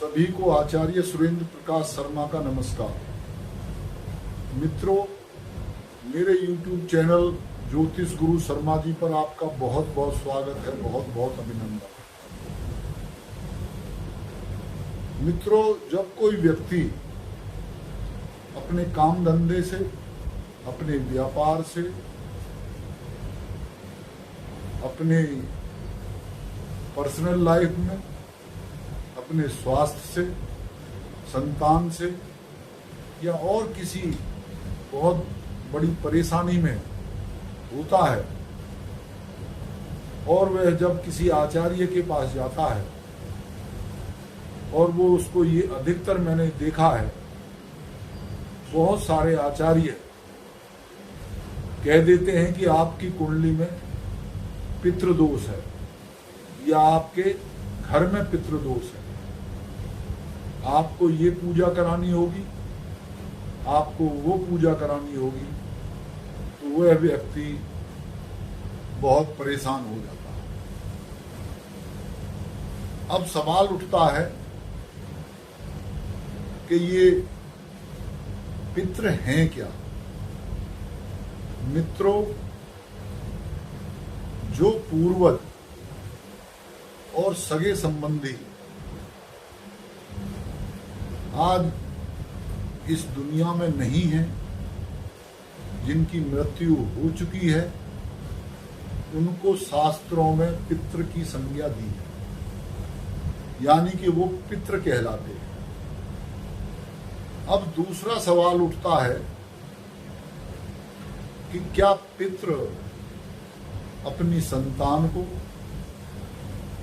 सभी को आचार्य सुरेंद्र प्रकाश शर्मा का नमस्कार। मित्रों, मेरे YouTube चैनल ज्योतिष गुरु शर्मा जी पर आपका बहुत बहुत स्वागत है, बहुत बहुत अभिनंदन। मित्रों, जब कोई व्यक्ति अपने काम धंधे से, अपने व्यापार से, अपने पर्सनल लाइफ में, अपने स्वास्थ्य से, संतान से या और किसी बहुत बड़ी परेशानी में होता है और वह जब किसी आचार्य के पास जाता है और वो उसको, ये अधिकतर मैंने देखा है, बहुत सारे आचार्य कह देते हैं कि आपकी कुंडली में पितृदोष है या आपके घर में पितृदोष है, आपको ये पूजा करानी होगी, आपको वो पूजा करानी होगी। तो वह व्यक्ति बहुत परेशान हो जाता है। अब सवाल उठता है कि ये पितृ हैं क्या? मित्रों, जो पूर्वज और सगे संबंधी आज इस दुनिया में नहीं है, जिनकी मृत्यु हो चुकी है, उनको शास्त्रों में पितृ की संज्ञा दी है, यानी कि वो पितृ कहलाते हैं। अब दूसरा सवाल उठता है कि क्या पितृ अपनी संतान को,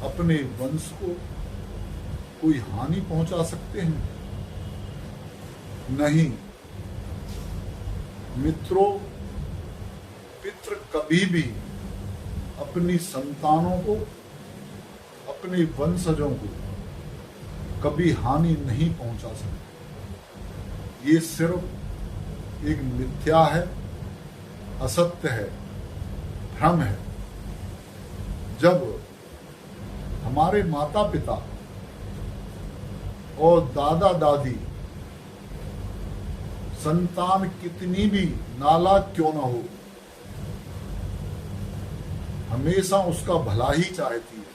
अपने वंश को कोई हानि पहुंचा सकते हैं? नहीं मित्रों, पितृ कभी भी अपनी संतानों को, अपने वंशजों को कभी हानि नहीं पहुंचा सकते। ये सिर्फ एक मिथ्या है, असत्य है, भ्रम है। जब हमारे माता पिता और दादा दादी, संतान कितनी भी नालायक क्यों ना हो, हमेशा उसका भला ही चाहती है।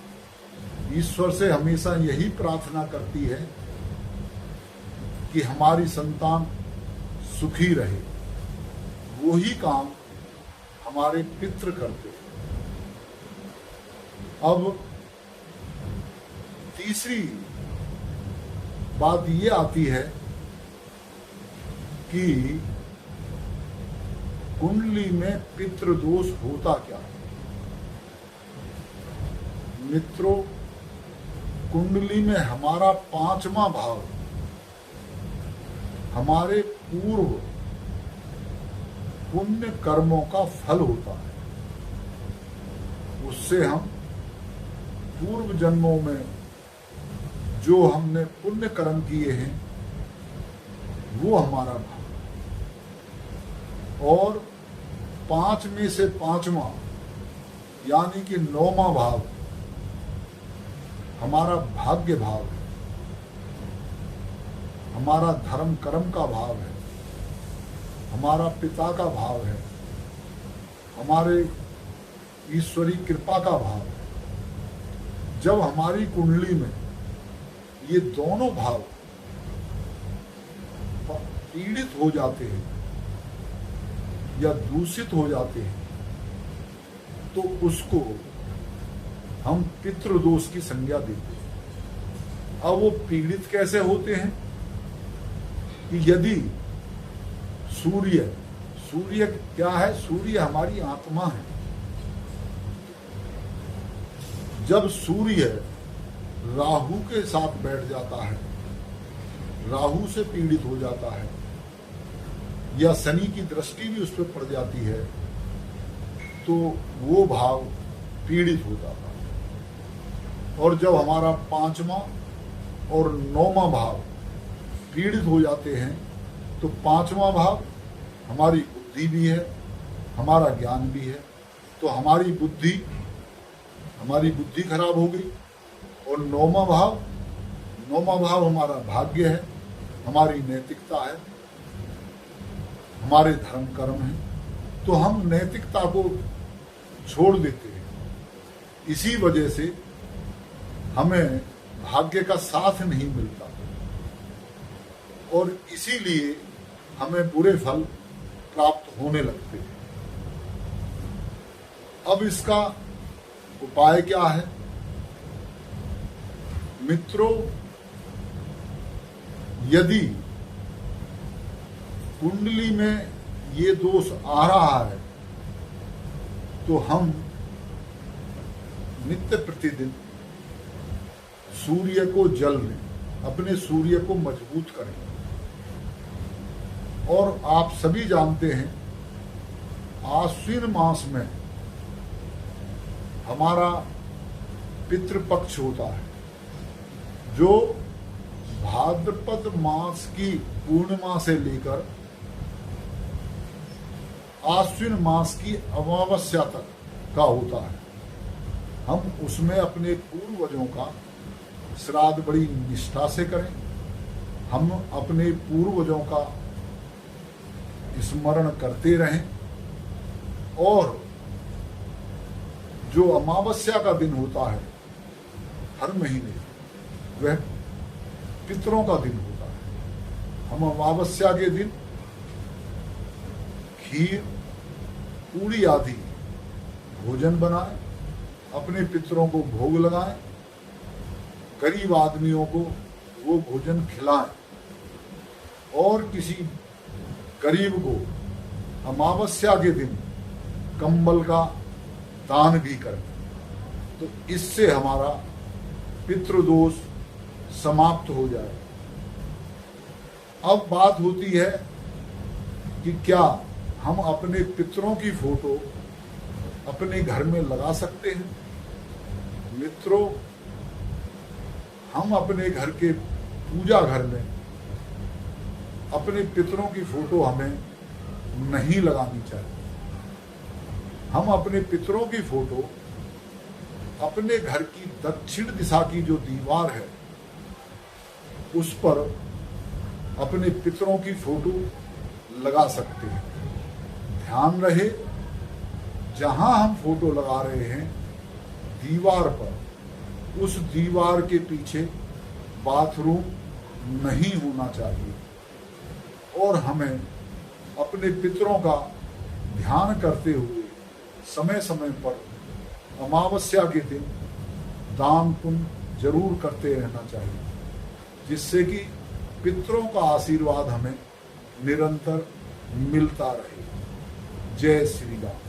ईश्वर से हमेशा यही प्रार्थना करती है कि हमारी संतान सुखी रहे। वो ही काम हमारे पितृ करते हैं। अब तीसरी बात ये आती है कि कुंडली में पितृदोष होता क्या है? मित्रों, कुंडली में हमारा 5वां भाव हमारे पूर्व पुण्य कर्मों का फल होता है। उससे हम पूर्व जन्मों में जो हमने पुण्य कर्म किए हैं वो हमारा भाव, और 5 में से 5वां यानी कि 9वां भाव हमारा भाग्य भाव है, हमारा धर्म कर्म का भाव है, हमारा पिता का भाव है, हमारे ईश्वरी कृपा का भाव है। जब हमारी कुंडली में ये दोनों भाव पीड़ित हो जाते हैं या दूषित हो जाते हैं, तो उसको हम पितृदोष की संज्ञा देते हैं। अब वो पीड़ित कैसे होते हैं कि यदि सूर्य क्या है? सूर्य हमारी आत्मा है। जब सूर्य राहु के साथ बैठ जाता है, राहु से पीड़ित हो जाता है, या शनि की दृष्टि भी उस पर पड़ जाती है, तो वो भाव पीड़ित हो जाता है। और जब हमारा 5वां और 9वां भाव पीड़ित हो जाते हैं, तो 5वां भाव हमारी बुद्धि भी है, हमारा ज्ञान भी है। तो हमारी बुद्धि खराब हो गई, और 9वां भाव नौवां भाव हमारा भाग्य है, हमारी नैतिकता है, हमारे धर्म कर्म है। तो हम नैतिकता को छोड़ देते हैं, इसी वजह से हमें भाग्य का साथ नहीं मिलता और इसीलिए हमें बुरे फल प्राप्त होने लगते हैं। अब इसका उपाय क्या है? मित्रों, यदि कुंडली में ये दोष आ रहा है तो हम नित्य प्रतिदिन सूर्य को जल दें, अपने सूर्य को मजबूत करें। और आप सभी जानते हैं आश्विन मास में हमारा पितृपक्ष होता है, जो भाद्रपद मास की पूर्णिमा से लेकर आश्विन मास की अमावस्या तक का होता है। हम उसमें अपने पूर्वजों का श्राद्ध बड़ी निष्ठा से करें, हम अपने पूर्वजों का स्मरण करते रहें और जो अमावस्या का दिन होता है हर महीने, वह पितरों का दिन होता है। हम अमावस्या के दिन खीर, पूड़ी आदि भोजन बनाएं, अपने पितरों को भोग लगाएं, गरीब आदमियों को वो भोजन खिलाएं और किसी गरीब को अमावस्या के दिन कंबल का दान भी करें। तो इससे हमारा पितृदोष समाप्त हो जाए। अब बात होती है कि क्या हम अपने पितरों की फोटो अपने घर में लगा सकते हैं? मित्रों, हम अपने घर के पूजा घर में अपने पितरों की फोटो हमें नहीं लगानी चाहिए। हम अपने पितरों की फोटो अपने घर की दक्षिण दिशा की जो दीवार है उस पर अपने पितरों की फोटो लगा सकते हैं। ध्यान रहे, जहां हम फोटो लगा रहे हैं दीवार पर, उस दीवार के पीछे बाथरूम नहीं होना चाहिए और हमें अपने पितरों का ध्यान करते हुए समय समय पर अमावस्या के दिन दान पुण्य जरूर करते रहना चाहिए, जिससे कि पितरों का आशीर्वाद हमें निरंतर मिलता रहे। जय श्री राम।